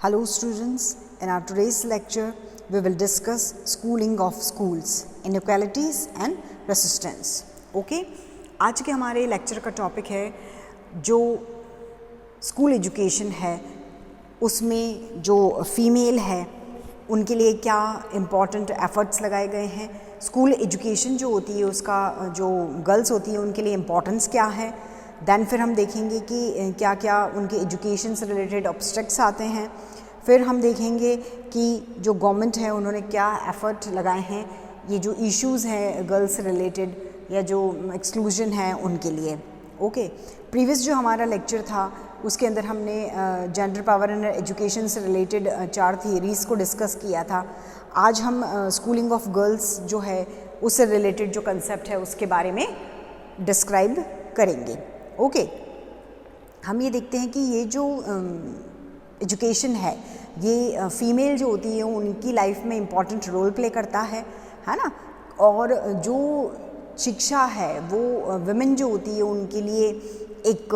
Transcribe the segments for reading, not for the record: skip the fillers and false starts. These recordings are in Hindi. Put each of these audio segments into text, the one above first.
Hello students, in our today's lecture we will discuss schooling of schools, inequalities and resistance. Okay? आज के हमारे लेक्चर का टॉपिक है जो स्कूल एजुकेशन है उसमें जो फीमेल है उनके लिए क्या इम्पॉर्टेंट एफर्ट्स लगाए गए हैं, स्कूल एजुकेशन जो होती है उसका जो गर्ल्स होती है उनके लिए इम्पॉर्टेंस क्या है, दैन फिर हम देखेंगे कि क्या क्या उनके एजुकेशन से रिलेटेड ऑब्स्टेक्ल्स आते हैं, फिर हम देखेंगे कि जो गवर्नमेंट है उन्होंने क्या एफ़र्ट लगाए हैं ये जो इश्यूज़ हैं गर्ल्स से रिलेटेड या जो एक्सक्लूजन है उनके लिए. ओके, प्रीवियस जो हमारा लेक्चर था उसके अंदर हमने जेंडर पावर एंड एजुकेशन से रिलेटेड 4 थियरीज़ को डिस्कस किया था. आज हम स्कूलिंग ऑफ गर्ल्स जो है उससे रिलेटेड जो कंसेप्ट है उसके बारे में डिस्क्राइब करेंगे. ओके, हम ये देखते हैं कि ये जो एजुकेशन है ये फ़ीमेल जो होती है उनकी लाइफ में इम्पॉर्टेंट रोल प्ले करता है ना. और जो शिक्षा है वो वुमेन जो होती है उनके लिए एक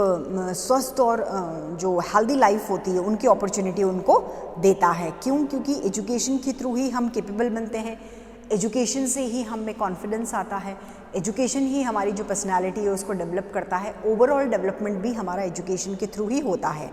स्वस्थ और जो हेल्दी लाइफ होती है उनकी अपॉर्चुनिटी उनको देता है. क्यों? क्योंकि एजुकेशन के थ्रू ही हम कैपेबल बनते हैं, एजुकेशन से ही हम में कॉन्फिडेंस आता है, एजुकेशन ही हमारी जो पर्सनालिटी है उसको डेवलप करता है. ओवरऑल डेवलपमेंट भी हमारा एजुकेशन के थ्रू ही होता है.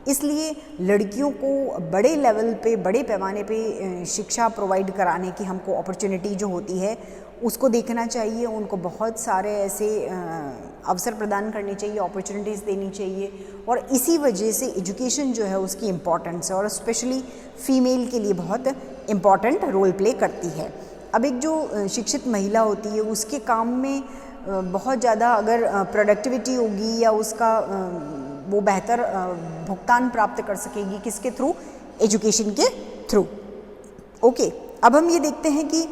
इसलिए लड़कियों को बड़े लेवल पे, बड़े पैमाने पे शिक्षा प्रोवाइड कराने की हमको अपॉर्चुनिटी जो होती है उसको देखना चाहिए. उनको बहुत सारे ऐसे अवसर प्रदान करने चाहिए, अपॉर्चुनिटीज़ देनी चाहिए. और इसी वजह से एजुकेशन जो है उसकी इम्पॉर्टेंस है और स्पेशली फ़ीमेल के लिए बहुत इम्पॉर्टेंट रोल प्ले करती है. अब एक जो शिक्षित महिला होती है उसके काम में बहुत ज़्यादा अगर प्रोडक्टिविटी होगी या उसका वो बेहतर भुगतान प्राप्त कर सकेगी किसके थ्रू? एजुकेशन के थ्रू. ओके, अब हम ये देखते हैं कि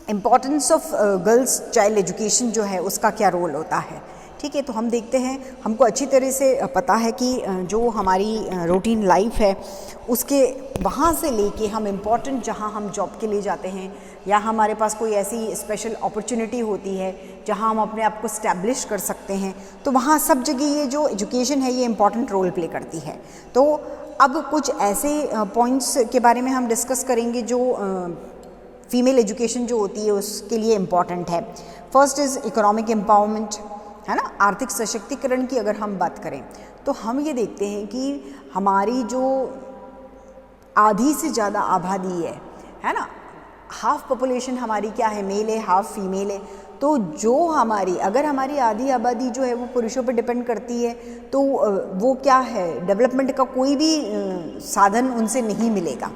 importance of girls child education जो है उसका क्या रोल होता है. ठीक है, तो हम देखते हैं, हमको अच्छी तरह से पता है कि जो हमारी रूटीन लाइफ है उसके वहाँ से लेके हम इम्पॉर्टेंट जहाँ हम जॉब के लिए जाते हैं या हमारे पास कोई ऐसी स्पेशल अपॉर्चुनिटी होती है जहाँ हम अपने आप को स्टैब्लिश कर सकते हैं, तो वहाँ सब जगह ये जो एजुकेशन है ये इम्पॉर्टेंट रोल प्ले करती है. तो अब कुछ ऐसे पॉइंट्स के बारे में हम डिस्कस करेंगे जो फीमेल एजुकेशन जो होती है उसके लिए इम्पॉर्टेंट है. फर्स्ट इज़ इकोनॉमिक एम्पावरमेंट, है ना. आर्थिक सशक्तिकरण की अगर हम बात करें तो हम ये देखते हैं कि हमारी जो आधी से ज़्यादा आबादी है ना, हाफ पॉपुलेशन हमारी क्या है, मेल है, हाफ फीमेल है. तो जो हमारी अगर हमारी आधी आबादी जो है वो पुरुषों पर डिपेंड करती है तो वो क्या है, डेवलपमेंट का कोई भी साधन उनसे नहीं मिलेगा.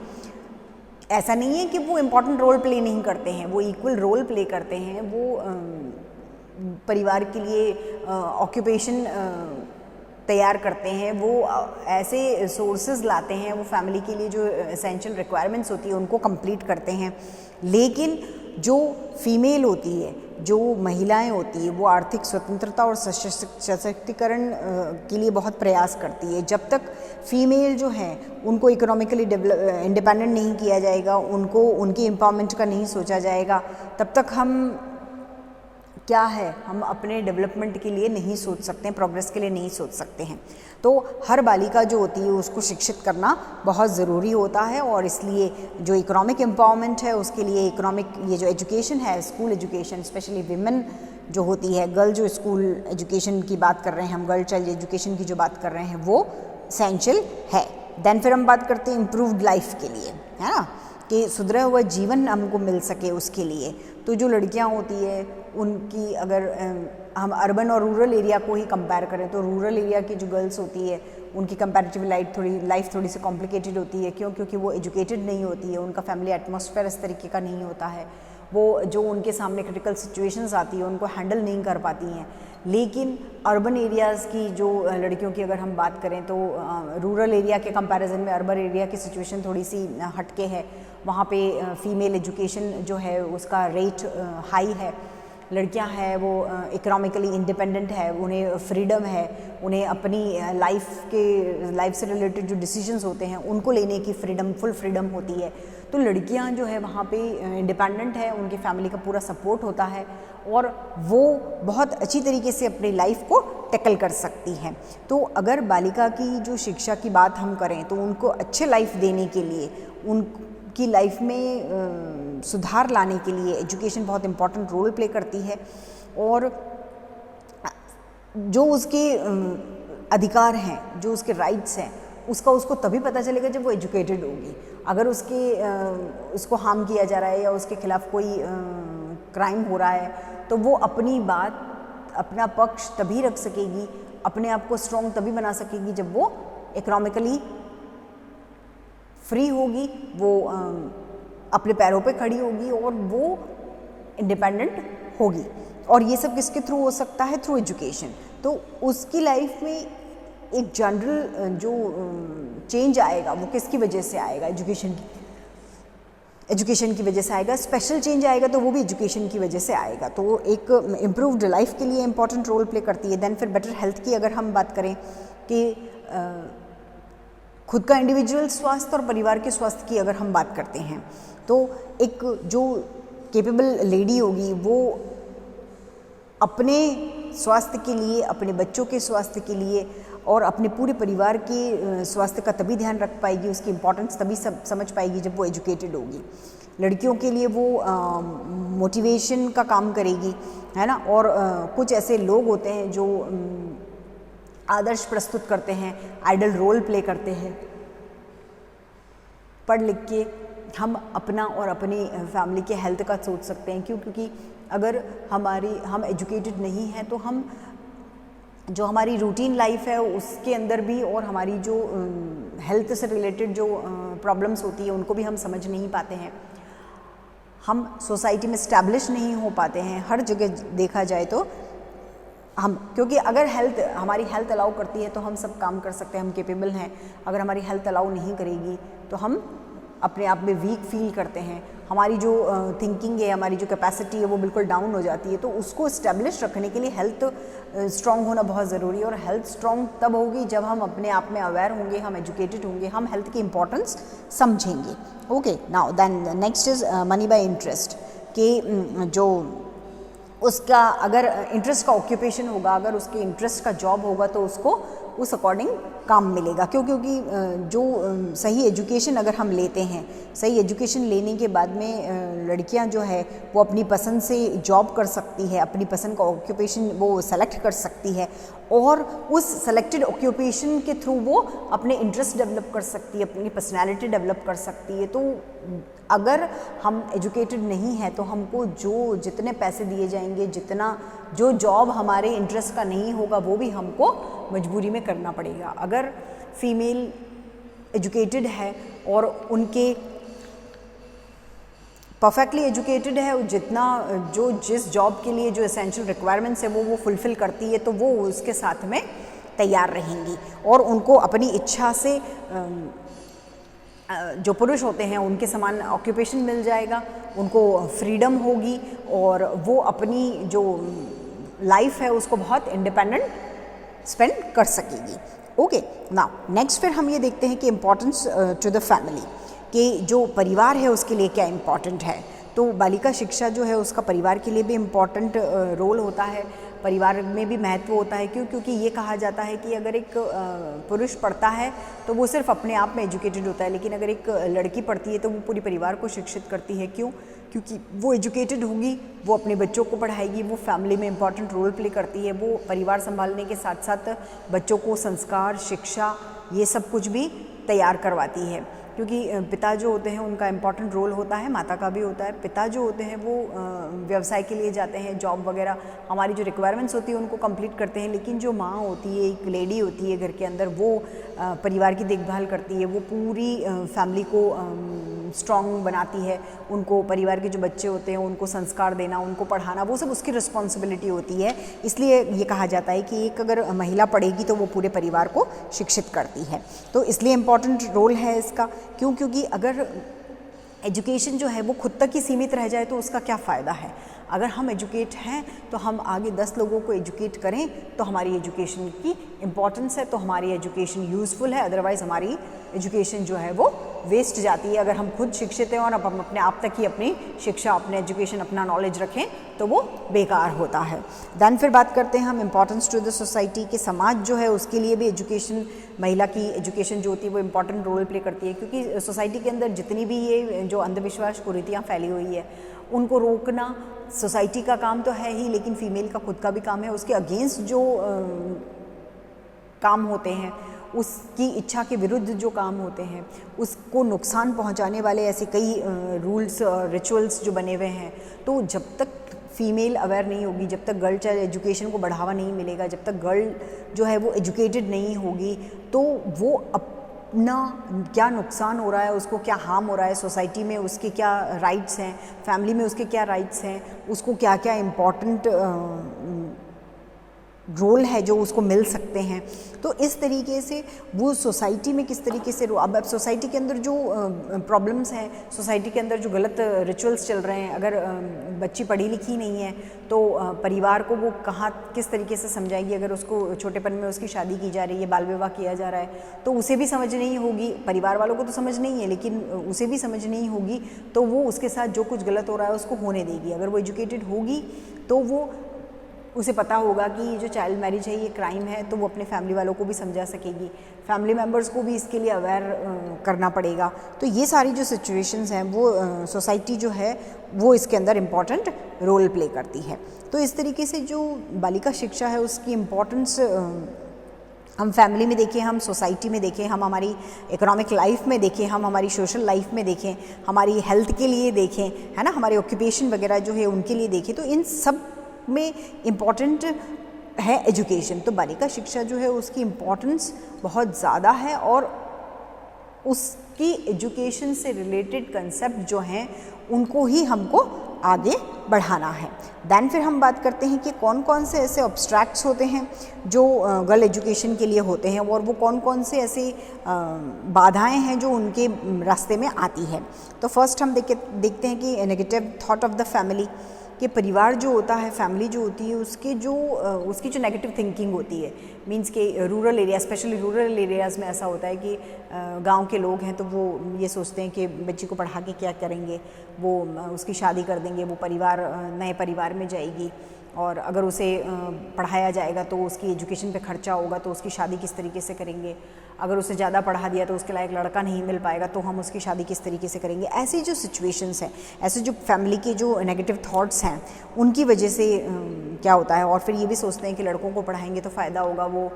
ऐसा नहीं है कि वो इम्पॉर्टेंट रोल प्ले नहीं करते हैं, वो इक्वल रोल प्ले करते हैं. वो परिवार के लिए ऑक्यूपेशन तैयार करते हैं, वो ऐसे सोर्सेज लाते हैं, वो फैमिली के लिए जो एसेंशियल रिक्वायरमेंट्स होती है उनको कंप्लीट करते हैं. लेकिन जो फीमेल होती है, जो महिलाएं होती है, वो आर्थिक स्वतंत्रता और सशक्तिकरण के लिए बहुत प्रयास करती है. जब तक फीमेल जो है उनको इकोनॉमिकली इंडिपेंडेंट नहीं किया जाएगा, उनको उनकी एम्पावरमेंट का नहीं सोचा जाएगा, तब तक हम क्या है, हम अपने डेवलपमेंट के लिए नहीं सोच सकते हैं, प्रोग्रेस के लिए नहीं सोच सकते हैं. तो हर बालिका जो होती है उसको शिक्षित करना बहुत ज़रूरी होता है. और इसलिए जो इकोनॉमिक एम्पावरमेंट है उसके लिए इकोनॉमिक ये जो एजुकेशन है, स्कूल एजुकेशन, स्पेशली विमेन जो होती है, गर्ल जो स्कूल एजुकेशन की बात कर रहे हैं हम, गर्ल चाइल्ड एजुकेशन की जो बात कर रहे हैं वो एसेंशियल है. देन फिर हम बात करते हैं इम्प्रूव्ड लाइफ के लिए, है ना, कि सुधरा हुआ जीवन हमको मिल सके उसके लिए. तो जो लड़कियां होती है उनकी अगर हम अर्बन और रूरल एरिया को ही कंपेयर करें तो रूरल एरिया की जो गर्ल्स होती है उनकी कंपैरेटिव लाइफ थोड़ी सी कॉम्प्लिकेटेड होती है. क्यों? क्योंकि वो एजुकेटेड नहीं होती है, उनका फैमिली एटमॉस्फेयर इस तरीके का नहीं होता है, वो जो उनके सामने क्रिटिकल सिचुएशंस आती है उनको हैंडल नहीं कर पाती हैं. लेकिन अर्बन एरियाज़ की जो लड़कियों की अगर हम बात करें तो रूरल एरिया के कंपैरिजन में अर्बन एरिया की सिचुएशन थोड़ी सी हटके है. वहाँ पे फ़ीमेल एजुकेशन जो है उसका रेट हाई है. लड़कियां हैं वो इकोनॉमिकली इंडिपेंडेंट है, उन्हें फ्रीडम है, उन्हें अपनी लाइफ से रिलेटेड जो डिसीजंस होते हैं उनको लेने की फ्रीडम, फुल फ्रीडम होती है. तो लड़कियां जो है वहाँ पे इंडिपेंडेंट है, उनकी फैमिली का पूरा सपोर्ट होता है और वो बहुत अच्छी तरीके से अपनी लाइफ को टैकल कर सकती है। तो अगर बालिका की जो शिक्षा की बात हम करें तो उनको अच्छे लाइफ देने के लिए, उनकी लाइफ में सुधार लाने के लिए एजुकेशन बहुत इम्पॉर्टेंट रोल प्ले करती है। और जो उसके अधिकार हैं, जो उसके राइट्स हैं, उसको तभी पता चलेगा जब वो एजुकेटेड होगी। अगर उसको हार्म किया जा रहा है या उसके खिलाफ कोई क्राइम हो रहा है तो वो अपनी बात, अपना पक्ष तभी रख सकेगी, अपने आप को स्ट्रॉन्ग तभी बना सकेगी जब वो इकोनॉमिकली फ्री होगी, वो अपने पैरों पे खड़ी होगी और वो इंडिपेंडेंट होगी। और ये सब किसके थ्रू हो सकता है? Through education. तो उसकी लाइफ में एक जनरल जो चेंज आएगा वो किसकी वजह से आएगा? एजुकेशन की वजह से आएगा। स्पेशल चेंज आएगा तो वो भी एजुकेशन की वजह से आएगा। तो एक इम्प्रूव्ड लाइफ के लिए इम्पॉर्टेंट रोल प्ले करती है। देन फिर बेटर हेल्थ की अगर हम बात करें कि खुद का इंडिविजुअल स्वास्थ्य और परिवार के स्वास्थ्य की अगर हम बात करते हैं तो एक जो कैपेबल लेडी होगी वो अपने स्वास्थ्य के लिए, अपने बच्चों के स्वास्थ्य के लिए और अपने पूरे परिवार के स्वास्थ्य का तभी ध्यान रख पाएगी, उसकी इम्पोर्टेंस तभी समझ पाएगी जब वो एजुकेटेड होगी। लड़कियों के लिए वो मोटिवेशन का काम करेगी, है ना। और कुछ ऐसे लोग होते हैं जो आदर्श प्रस्तुत करते हैं, आइडल रोल प्ले करते हैं। पढ़ लिख के हम अपना और अपनी फैमिली के हेल्थ का सोच सकते हैं। क्योंकि अगर हम एजुकेटेड नहीं हैं तो हम जो हमारी रूटीन लाइफ है उसके अंदर भी और हमारी जो हेल्थ से रिलेटेड जो प्रॉब्लम्स होती है उनको भी हम समझ नहीं पाते हैं। हम सोसाइटी में स्टैब्लिश नहीं हो पाते हैं। हर जगह देखा जाए तो क्योंकि अगर हमारी हेल्थ अलाउ करती है तो हम सब काम कर सकते हैं, हम कैपेबल हैं। अगर हमारी हेल्थ अलाउ नहीं करेगी तो हम अपने आप में वीक फील करते हैं, हमारी जो थिंकिंग है, हमारी जो कैपेसिटी है वो बिल्कुल डाउन हो जाती है। तो उसको इस्टेब्लिश रखने के लिए हेल्थ स्ट्रॉन्ग होना बहुत ज़रूरी है। और हेल्थ स्ट्रॉन्ग तब होगी जब हम अपने आप में अवेयर होंगे, हम एजुकेटेड होंगे, हम हेल्थ की इम्पोर्टेंस समझेंगे। Okay, now then next is money by interest. कि जो उसका अगर इंटरेस्ट का ऑक्यूपेशन होगा, अगर उसके इंटरेस्ट का जॉब होगा तो उसको उस अकॉर्डिंग काम मिलेगा। क्योंकि जो सही एजुकेशन अगर हम लेते हैं, सही एजुकेशन लेने के बाद में लड़कियां जो है वो अपनी पसंद से जॉब कर सकती है, अपनी पसंद का ऑक्यूपेशन वो सेलेक्ट कर सकती है और उस सेलेक्टेड ऑक्यूपेशन के थ्रू वो अपने इंटरेस्ट डेवलप कर सकती है, अपनी पर्सनैलिटी डेवलप कर सकती है। तो अगर हम एजुकेटेड नहीं हैं तो हमको जितने पैसे दिए जाएंगे, जो जॉब हमारे इंटरेस्ट का नहीं होगा वो भी हमको मजबूरी में करना पड़ेगा। अगर फीमेल एजुकेटेड है और उनके परफेक्टली एजुकेटेड है, जिस जॉब के लिए जो एसेंशियल रिक्वायरमेंट्स है वो फुलफ़िल करती है तो वो उसके साथ में तैयार रहेंगी और उनको अपनी इच्छा से जो पुरुष होते हैं उनके समान ऑक्यूपेशन मिल जाएगा, उनको फ्रीडम होगी और वो अपनी जो लाइफ है उसको बहुत इंडिपेंडेंट स्पेंड कर सकेगी। ओके, नाउ नेक्स्ट फिर हम ये देखते हैं कि इम्पोर्टेंस टू द फैमिली, कि जो परिवार है उसके लिए क्या इम्पॉर्टेंट है। तो बालिका शिक्षा जो है उसका परिवार के लिए भी इम्पॉर्टेंट रोल होता है, परिवार में भी महत्व होता है। क्योंकि ये कहा जाता है कि अगर एक पुरुष पढ़ता है तो वो सिर्फ अपने आप में एजुकेटेड होता है, लेकिन अगर एक लड़की पढ़ती है तो वो पूरे परिवार को शिक्षित करती है। क्योंकि वो एजुकेटेड होगी, वो अपने बच्चों को पढ़ाएगी, वो फैमिली में इम्पॉर्टेंट रोल प्ले करती है, वो परिवार संभालने के साथ साथ बच्चों को संस्कार, शिक्षा, ये सब कुछ भी तैयार करवाती है। क्योंकि पिता जो होते हैं उनका इम्पॉर्टेंट रोल होता है, माता का भी होता है। पिता जो होते हैं वो व्यवसाय के लिए जाते हैं, जॉब वगैरह, हमारी जो रिक्वायरमेंट्स होती है उनको कंप्लीट करते हैं। लेकिन जो माँ होती है, एक लेडी होती है घर के अंदर, वो परिवार की देखभाल करती है, वो पूरी फैमिली को स्ट्रॉन्ग बनाती है। उनको परिवार के जो बच्चे होते हैं उनको संस्कार देना, उनको पढ़ाना, वो सब उसकी रिस्पॉन्सिबिलिटी होती है। इसलिए ये कहा जाता है कि एक अगर महिला पढ़ेगी तो वो पूरे परिवार को शिक्षित करती है। तो इसलिए इम्पॉर्टेंट रोल है इसका। क्योंकि अगर एजुकेशन जो है वो खुद तक ही सीमित रह जाए तो उसका क्या फ़ायदा है। अगर हम एजुकेट हैं तो हम आगे 10 लोगों को एजुकेट करें तो हमारी एजुकेशन की इम्पॉर्टेंस है, तो हमारी एजुकेशन यूज़फुल है। अदरवाइज़ हमारी एजुकेशन जो है वो वेस्ट जाती है। अगर हम खुद शिक्षित हैं और अब हम अपने आप तक ही अपनी शिक्षा, अपने एजुकेशन, अपना नॉलेज रखें तो वो बेकार होता है। दैन फिर बात करते हैं हम इम्पॉर्टेंस टू द सोसाइटी, कि समाज जो है उसके लिए भी एजुकेशन, महिला की एजुकेशन जो होती है वो इम्पॉर्टेंट रोल प्ले करती है, क्योंकि सोसाइटी के अंदर जितनी भी ये जो अंधविश्वास, कुरीतियाँ फैली हुई है उनको रोकना सोसाइटी का काम तो है ही, लेकिन फीमेल का खुद का भी काम है। उसके अगेंस्ट जो काम होते हैं, उसकी इच्छा के विरुद्ध जो काम होते हैं, उसको नुकसान पहुंचाने वाले ऐसे कई रूल्स और रिचुअल्स जो बने हुए हैं, तो जब तक फीमेल अवेयर नहीं होगी, जब तक गर्ल चाइल्ड एजुकेशन को बढ़ावा नहीं मिलेगा, जब तक गर्ल जो है वो एजुकेटेड नहीं होगी, तो वो अपना क्या नुकसान हो रहा है, उसको क्या हार्म हो रहा है, सोसाइटी में उसके क्या राइट्स हैं, फैमिली में उसके क्या राइट्स हैं, उसको क्या क्या इम्पॉर्टेंट रोल है जो उसको मिल सकते हैं। तो इस तरीके से वो सोसाइटी में किस तरीके से अब सोसाइटी के अंदर जो प्रॉब्लम्स हैं, सोसाइटी के अंदर जो गलत रिचुअल्स चल रहे हैं, अगर बच्ची पढ़ी लिखी नहीं है तो परिवार को वो कहाँ किस तरीके से समझाएगी। अगर उसको छोटेपन में उसकी शादी की जा रही है, बाल विवाह किया जा रहा है, तो उसे भी समझ नहीं होगी, परिवार वालों को तो समझ नहीं है लेकिन उसे भी समझ नहीं होगी, तो वो उसके साथ जो कुछ गलत हो रहा है उसको होने देगी। अगर वो एजुकेटेड होगी तो वो उसे पता होगा कि ये जो चाइल्ड मैरिज है ये क्राइम है, तो वो अपने फैमिली वालों को भी समझा सकेगी, फैमिली मेम्बर्स को भी इसके लिए अवेयर करना पड़ेगा। तो ये सारी जो सिचुएशंस हैं वो सोसाइटी जो है वो इसके अंदर इम्पॉर्टेंट रोल प्ले करती है। तो इस तरीके से जो बालिका शिक्षा है उसकी इम्पॉर्टेंस हम फैमिली में देखें, हम सोसाइटी में देखें, हम हमारी इकोनॉमिक लाइफ में देखें, हम हमारी सोशल लाइफ में देखें, हमारी हेल्थ के लिए देखें, है ना, हमारे ऑक्यूपेशन वगैरह जो है उनके लिए देखें, तो इन सब में इम्पॉर्टेंट है एजुकेशन। तो बालिका शिक्षा जो है उसकी इम्पॉर्टेंस बहुत ज़्यादा है और उसकी एजुकेशन से रिलेटेड कंसेप्ट जो हैं उनको ही हमको आगे बढ़ाना है। दैन फिर हम बात करते हैं कि कौन कौन से ऐसे ऑब्स्ट्रैक्ट्स होते हैं जो गर्ल एजुकेशन के लिए होते हैं और वो कौन कौन से ऐसे बाधाएं हैं जो उनके रास्ते में आती है। तो फर्स्ट हम देखते हैं कि negative thought of the family, कि परिवार जो होता है, फैमिली जो होती है, उसकी जो नेगेटिव थिंकिंग होती है, मींस के rural area, specially rural areas में ऐसा होता है कि गांव के लोग हैं तो वो ये सोचते हैं कि बच्ची को पढ़ा के क्या करेंगे, वो उसकी शादी कर देंगे, वो परिवार नए परिवार में जाएगी और अगर उसे पढ़ाया जाएगा तो उसकी एजुकेशन पे खर्चा होगा, तो उसकी शादी किस तरीके से करेंगे, अगर उसे ज़्यादा पढ़ा दिया तो उसके लायक लड़का नहीं मिल पाएगा तो हम उसकी शादी किस तरीके से करेंगे। ऐसी जो सिचुएशंस हैं, ऐसे जो फैमिली के जो नेगेटिव थॉट्स हैं उनकी वजह से क्या होता है, और फिर ये भी सोचते हैं कि लड़कों को पढ़ाएंगे तो फ़ायदा होगा, वो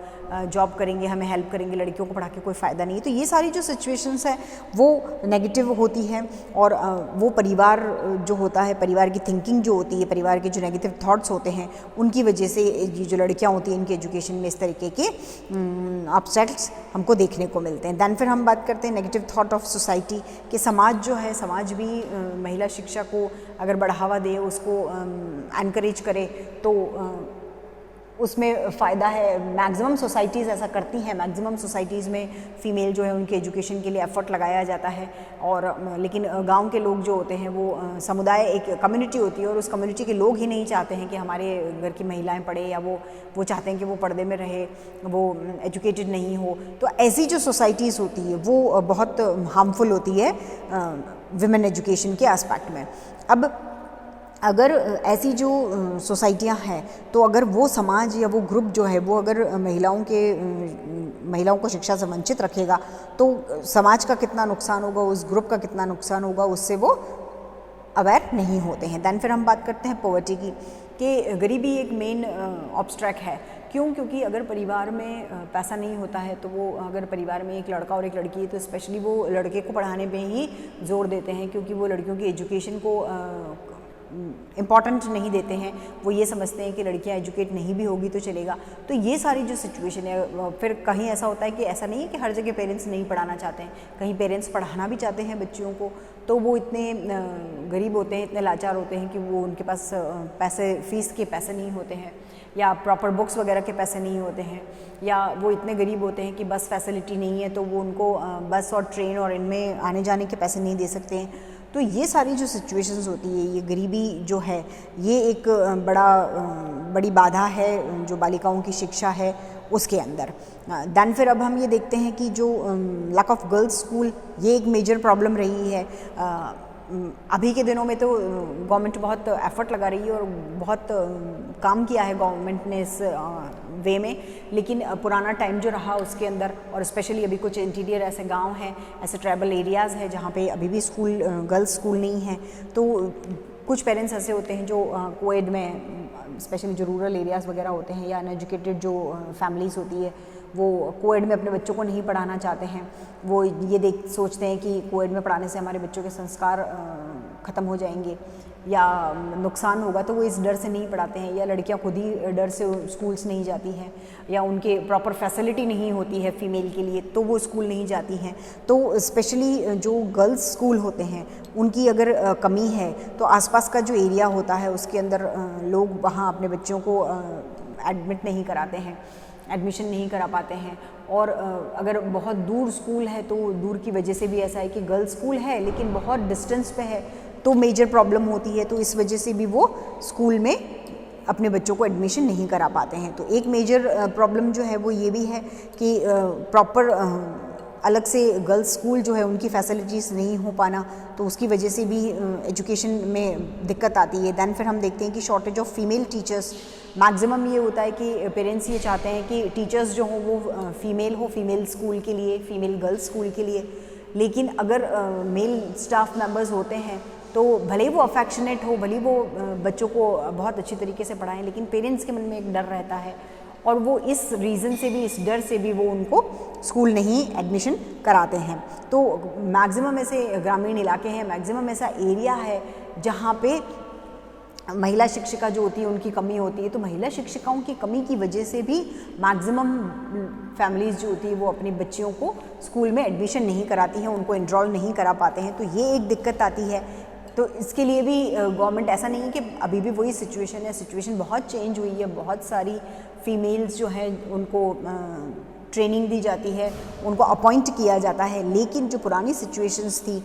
जॉब करेंगे, हमें हेल्प करेंगे, लड़कियों को पढ़ा के कोई फ़ायदा नहीं है। तो ये सारी जो सिचुएशंस है वो नेगेटिव होती हैं और वो परिवार जो होता है, परिवार की थिंकिंग जो होती है, परिवार के जो नेगेटिव थॉट्स होते हैं उनकी वजह से ये जो लड़कियाँ होती हैं इनके एजुकेशन में इस तरीके के ऑब्स्टैकल्स हमको देखने को मिलते हैं। दैन फिर हम बात करते हैं नेगेटिव थॉट ऑफ सोसाइटी, कि समाज जो है, समाज भी महिला शिक्षा को अगर बढ़ावा दे, उसको एनकरेज करे तो उसमें फ़ायदा है। मैक्सिमम सोसाइटीज़ ऐसा करती हैं, मैक्सिमम सोसाइटीज़ में फ़ीमेल जो है उनके एजुकेशन के लिए एफ़र्ट लगाया जाता है, और लेकिन गांव के लोग जो होते हैं वो समुदाय, एक कम्युनिटी होती है और उस कम्युनिटी के लोग ही नहीं चाहते हैं कि हमारे घर की महिलाएं पढ़े, या वो चाहते हैं कि वो पर्दे में रहे, वो एजुकेटेड नहीं हो। तो ऐसी जो सोसाइटीज़ होती है वो बहुत हार्मफुल होती है विमेन एजुकेशन के एस्पेक्ट में। अब अगर ऐसी जो सोसाइटियां हैं तो अगर वो समाज या वो ग्रुप जो है वो अगर महिलाओं को शिक्षा से वंचित रखेगा तो समाज का कितना नुकसान होगा, उस ग्रुप का कितना नुकसान होगा, उससे वो अवेयर नहीं होते हैं। दैन फिर हम बात करते हैं पॉवर्टी की, कि गरीबी एक मेन ऑब्स्ट्रैक्ट है। क्यों? क्योंकि अगर परिवार में पैसा नहीं होता है तो वो, अगर परिवार में एक लड़का और एक लड़की है तो स्पेशली वो लड़के को पढ़ाने पे ही जोर देते हैं, क्योंकि वो लड़कियों की एजुकेशन को इम्पॉर्टेंट नहीं देते हैं। वो ये समझते हैं कि लड़कियां एजुकेट नहीं भी होगी तो चलेगा। तो ये सारी जो सिचुएशन है, फिर कहीं ऐसा होता है कि ऐसा नहीं है कि हर जगह पेरेंट्स नहीं पढ़ाना चाहते हैं, कहीं पेरेंट्स पढ़ाना भी चाहते हैं बच्चियों को, तो वो इतने गरीब होते हैं, इतने लाचार होते हैं कि वो उनके पास पैसे, फ़ीस के पैसे नहीं होते हैं, या प्रॉपर बुक्स वगैरह के पैसे नहीं होते हैं, या वो इतने गरीब होते हैं कि बस फैसिलिटी नहीं है तो वो उनको बस और ट्रेन और इनमें आने जाने के पैसे नहीं दे सकते हैं। तो ये सारी जो सिचुएशंस होती है, ये गरीबी जो है, ये एक बड़ी बाधा है जो बालिकाओं की शिक्षा है उसके अंदर। दैन फिर अब हम ये देखते हैं कि जो लैक ऑफ गर्ल्स स्कूल, ये एक मेजर प्रॉब्लम रही है। अभी के दिनों में तो गवर्नमेंट बहुत एफर्ट लगा रही है और बहुत काम किया है गवर्नमेंट ने इस वे में, लेकिन पुराना टाइम जो रहा उसके अंदर, और स्पेशली अभी कुछ इंटीरियर ऐसे गांव हैं, ऐसे ट्राइबल एरियाज़ हैं जहाँ पे अभी भी स्कूल, गर्ल्स स्कूल नहीं है। तो कुछ पेरेंट्स ऐसे होते हैं जो कोएड में, स्पेशली जो रूरल एरियाज़ वगैरह होते हैं या अनएजुकेटेड जो फैमिलीज़ होती है, वो कोएड में अपने बच्चों को नहीं पढ़ाना चाहते हैं। वो ये सोचते हैं कि कोएड में पढ़ाने से हमारे बच्चों के संस्कार ख़त्म हो जाएंगे या नुकसान होगा, तो वो इस डर से नहीं पढ़ाते हैं, या लड़कियां खुद ही डर से स्कूल्स नहीं जाती हैं, या उनके प्रॉपर फैसिलिटी नहीं होती है फीमेल के लिए, तो वो स्कूल नहीं जाती हैं। तो स्पेशली जो गर्ल्स स्कूल होते हैं उनकी अगर कमी है तो आसपास का जो एरिया होता है उसके अंदर लोग वहाँ अपने बच्चों को एडमिट नहीं कराते हैं, एडमिशन नहीं करा पाते हैं। और अगर बहुत दूर स्कूल है तो दूर की वजह से भी ऐसा है कि गर्ल्स स्कूल है लेकिन बहुत डिस्टेंस पे है, तो मेजर प्रॉब्लम होती है। तो इस वजह से भी वो स्कूल में अपने बच्चों को एडमिशन नहीं करा पाते हैं। तो एक मेजर प्रॉब्लम जो है वो ये भी है कि प्रॉपर अलग से गर्ल्स स्कूल जो है उनकी फैसिलिटीज़ नहीं हो पाना, तो उसकी वजह से भी एजुकेशन में दिक्कत आती है। दैन फिर हम देखते हैं कि shortage of female teachers, maximum ये होता है कि पेरेंट्स ये चाहते हैं कि टीचर्स जो हों वो फीमेल हो, फीमेल स्कूल के लिए, फीमेल गर्ल्स स्कूल के लिए। लेकिन अगर मेल स्टाफ मेंबर्स होते हैं तो भले ही वो अफेक्शनेट हो, भले ही वो बच्चों को बहुत अच्छी तरीके से पढ़ाएं, लेकिन पेरेंट्स के मन में एक डर रहता है और वो इस रीज़न से भी, इस डर से भी वो उनको स्कूल नहीं एडमिशन कराते हैं। तो मैक्सिमम ऐसे ग्रामीण इलाके हैं, मैक्सिमम ऐसा एरिया है जहाँ पे महिला शिक्षिका जो होती है उनकी कमी होती है। तो महिला शिक्षिकाओं की कमी की वजह से भी मैक्सिमम फैमिलीज़ जो होती है वो अपने बच्चियों को स्कूल में एडमिशन नहीं कराती हैं, उनको एनरोल नहीं करा पाते हैं। तो ये एक दिक्कत आती है। तो इसके लिए भी गवर्नमेंट, ऐसा नहीं है कि अभी भी वही सिचुएशन है, सिचुएशन बहुत चेंज हुई है। बहुत सारी फीमेल्स जो हैं उनको ट्रेनिंग दी जाती है, उनको अपॉइंट किया जाता है, लेकिन जो पुरानी सिचुएशंस थी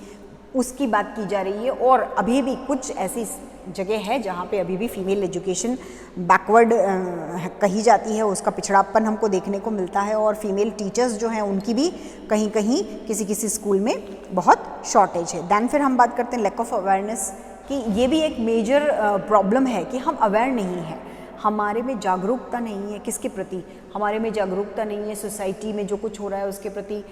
उसकी बात की जा रही है। और अभी भी कुछ ऐसी जगह है जहाँ पे अभी भी फीमेल एजुकेशन बैकवर्ड कही जाती है, उसका पिछड़ापन हमको देखने को मिलता है। और फीमेल टीचर्स जो हैं उनकी भी कहीं कहीं किसी किसी स्कूल में बहुत शॉर्टेज है। दैन फिर हम बात करते हैं लैक ऑफ अवेयरनेस, कि ये भी एक मेजर प्रॉब्लम है कि हम अवेयर नहीं हैं, हमारे में जागरूकता नहीं है। किसके प्रति? हमारे में जागरूकता नहीं है सोसाइटी में जो कुछ हो रहा है उसके प्रति,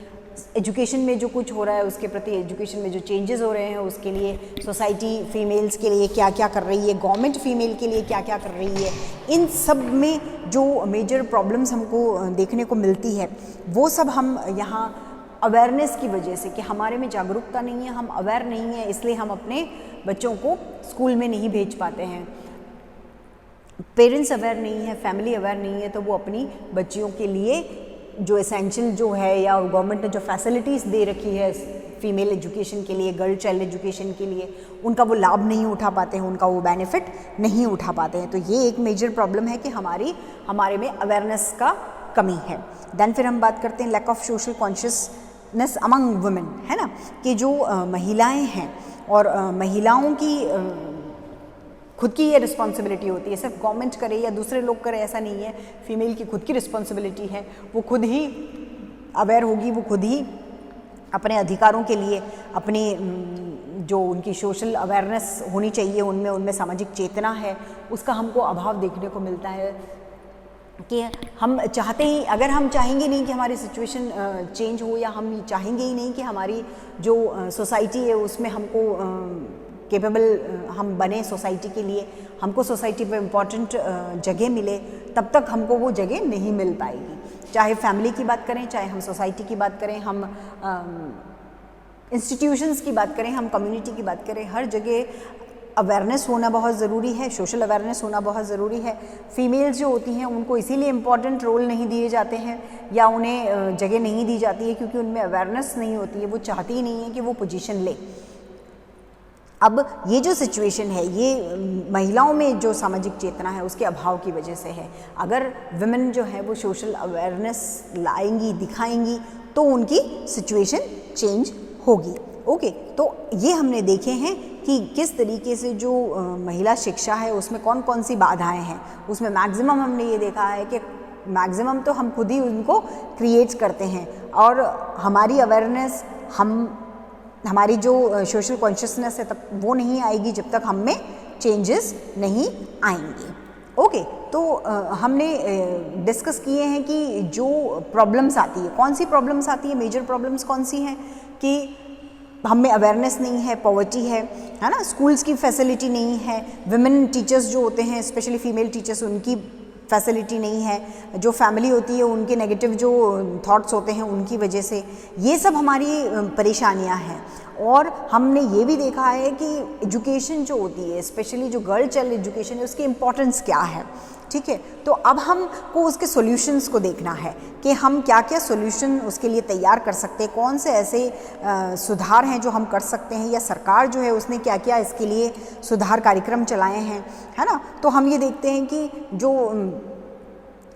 एजुकेशन में जो कुछ हो रहा है उसके प्रति, एजुकेशन में जो चेंजेस हो रहे हैं उसके लिए, सोसाइटी फीमेल्स के लिए क्या क्या कर रही है, गवर्नमेंट फीमेल के लिए क्या क्या कर रही है। इन सब में जो मेजर प्रॉब्लम्स हमको देखने को मिलती है वो सब हम यहाँ अवेयरनेस की वजह से, कि हमारे में जागरूकता नहीं है, हम अवेयर नहीं है, इसलिए हम अपने बच्चों को स्कूल में नहीं भेज पाते हैं। पेरेंट्स अवेयर नहीं है, फैमिली अवेयर नहीं है, तो वो अपनी बच्चियों के लिए जो एसेंशियल जो है, या गवर्नमेंट ने जो फैसिलिटीज़ दे रखी है फीमेल एजुकेशन के लिए, गर्ल चाइल्ड एजुकेशन के लिए, उनका वो लाभ नहीं उठा पाते हैं, उनका वो बेनिफिट नहीं उठा पाते हैं। तो ये एक मेजर प्रॉब्लम है कि हमारे में अवेयरनेस का कमी है। दैन फिर हम बात करते हैं lack of social consciousness among women, है ना, कि जो महिलाएं हैं और महिलाओं की खुद की ये रिस्पॉन्सिबिलिटी होती है, सिर्फ गवर्नमेंट करे या दूसरे लोग करे ऐसा नहीं है, फीमेल की खुद की रिस्पॉन्सिबिलिटी है। वो खुद ही अवेयर होगी, वो खुद ही अपने अधिकारों के लिए, अपने जो उनकी सोशल अवेयरनेस होनी चाहिए उनमें सामाजिक चेतना है, उसका हमको अभाव देखने को मिलता है। कि हम चाहते ही, अगर हम चाहेंगे नहीं कि हमारी सिचुएशन चेंज हो, या हम चाहेंगे ही नहीं कि हमारी जो सोसाइटी है उसमें हमको कैपेबल हम बने सोसाइटी के लिए, हमको सोसाइटी पे इम्पॉर्टेंट जगह मिले, तब तक हमको वो जगह नहीं मिल पाएगी। चाहे फैमिली की बात करें, चाहे हम सोसाइटी की बात करें, हम इंस्टीट्यूशंस की बात करें, हम कम्युनिटी की बात करें, हर जगह अवेयरनेस होना बहुत ज़रूरी है, सोशल अवेयरनेस होना बहुत ज़रूरी है। फीमेल्स जो होती हैं उनको इसीलिए इम्पॉर्टेंट रोल नहीं दिए जाते हैं या उन्हें जगह नहीं दी जाती है क्योंकि उनमें अवेयरनेस नहीं होती है, वो चाहती ही नहीं है कि वो पोजीशन ले। अब ये जो सिचुएशन है ये महिलाओं में जो सामाजिक चेतना है उसके अभाव की वजह से है। अगर विमेन जो है वो सोशल अवेयरनेस लाएंगी, दिखाएंगी, तो उनकी सिचुएशन चेंज होगी। ओके, तो ये हमने देखे हैं कि किस तरीके से जो महिला शिक्षा है उसमें कौन कौन सी बाधाएं हैं। उसमें मैक्सिमम हमने ये देखा है कि मैक्सिमम तो हम खुद ही उनको क्रिएट करते हैं, और हमारी अवेयरनेस, हमारी जो सोशल कॉन्शियसनेस है तब वो नहीं आएगी जब तक हम में चेंजेस नहीं आएंगे। ओके, तो हमने डिस्कस किए हैं कि जो प्रॉब्लम्स आती है, कौन सी प्रॉब्लम्स आती है, मेजर प्रॉब्लम्स कौन सी हैं, कि हम में अवेयरनेस नहीं है, पॉवर्टी है ना, स्कूल्स की फैसिलिटी नहीं है, विमेन टीचर्स जो होते हैं स्पेशली फीमेल टीचर्स, उनकी फैसिलिटी नहीं है, जो फैमिली होती है उनके नेगेटिव जो थॉट्स होते हैं उनकी वजह से, ये सब हमारी परेशानियां हैं। और हमने ये भी देखा है कि एजुकेशन जो होती है, स्पेशली जो गर्ल चाइल्ड एजुकेशन है, उसकी इम्पोर्टेंस क्या है। ठीक है, तो अब हमको उसके सॉल्यूशंस को देखना है कि हम क्या क्या सॉल्यूशन उसके लिए तैयार कर सकते हैं, कौन से ऐसे सुधार हैं जो हम कर सकते हैं, या सरकार जो है उसने क्या क्या इसके लिए सुधार कार्यक्रम चलाए हैं, है ना। तो हम ये देखते हैं कि जो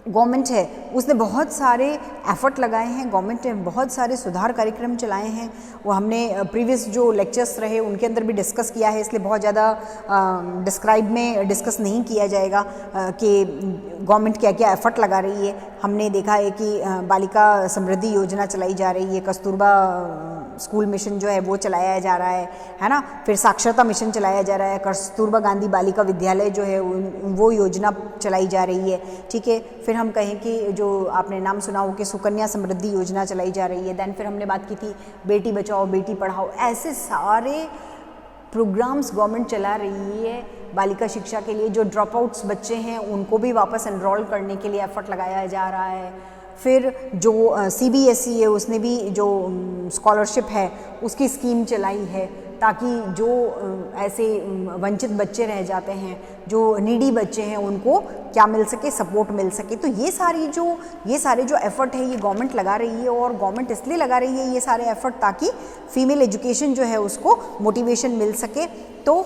गवर्नमेंट है उसने बहुत सारे एफर्ट लगाए हैं, गवर्नमेंट ने बहुत सारे सुधार कार्यक्रम चलाए हैं। वो हमने प्रीवियस जो लेक्चर्स रहे उनके अंदर भी डिस्कस किया है, इसलिए बहुत ज़्यादा डिस्क्राइब में डिस्कस नहीं किया जाएगा कि गवर्नमेंट क्या क्या एफर्ट लगा रही है। हमने देखा है कि बालिका समृद्धि योजना चलाई जा रही है, कस्तूरबा स्कूल मिशन जो है वो चलाया जा रहा है ना, फिर साक्षरता मिशन चलाया जा रहा है, कस्तूरबा गांधी बालिका विद्यालय जो है वो योजना चलाई जा रही है। ठीक है, फिर हम कहें कि जो आपने नाम सुना हो कि सुकन्या समृद्धि योजना चलाई जा रही है। देन फिर हमने बात की थी बेटी बचाओ बेटी पढ़ाओ, ऐसे सारे प्रोग्राम्स गवर्नमेंट चला रही है बालिका शिक्षा के लिए। जो ड्रॉप आउट्स बच्चे हैं उनको भी वापस एनरोल करने के लिए एफर्ट लगाया जा रहा है। फिर जो CBSE है उसने भी जो स्कॉलरशिप है उसकी स्कीम चलाई है, ताकि जो ऐसे वंचित बच्चे रह जाते हैं, जो नीडी बच्चे हैं, उनको क्या मिल सके, सपोर्ट मिल सके। तो ये सारे जो एफर्ट है ये गवर्नमेंट लगा रही है, और गवर्नमेंट इसलिए लगा रही है ये सारे एफर्ट ताकि फीमेल एजुकेशन जो है उसको मोटिवेशन मिल सके। तो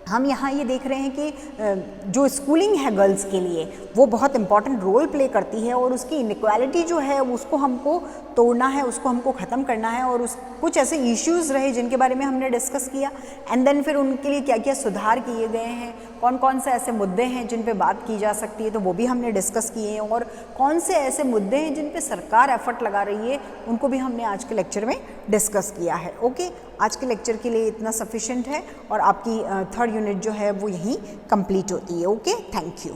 हम यहाँ ये देख रहे हैं कि जो स्कूलिंग है गर्ल्स के लिए वो बहुत इंपॉर्टेंट रोल प्ले करती है, और उसकी इनइक्वालिटी जो है उसको हमको तोड़ना है, उसको हमको ख़त्म करना है। और कुछ ऐसे इश्यूज़ रहे जिनके बारे में हमने डिस्कस किया, एंड देन फिर उनके लिए क्या क्या सुधार किए गए हैं, कौन कौन से ऐसे मुद्दे हैं जिन पे बात की जा सकती है, तो वो भी हमने डिस्कस किए हैं। और कौन से ऐसे मुद्दे हैं जिन पे सरकार एफर्ट लगा रही है, उनको भी हमने आज के लेक्चर में डिस्कस किया है। ओके, आज के लेक्चर के लिए इतना सफिशिएंट है, और आपकी थर्ड यूनिट जो है वो यहीं कंप्लीट होती है। Okay, thank you.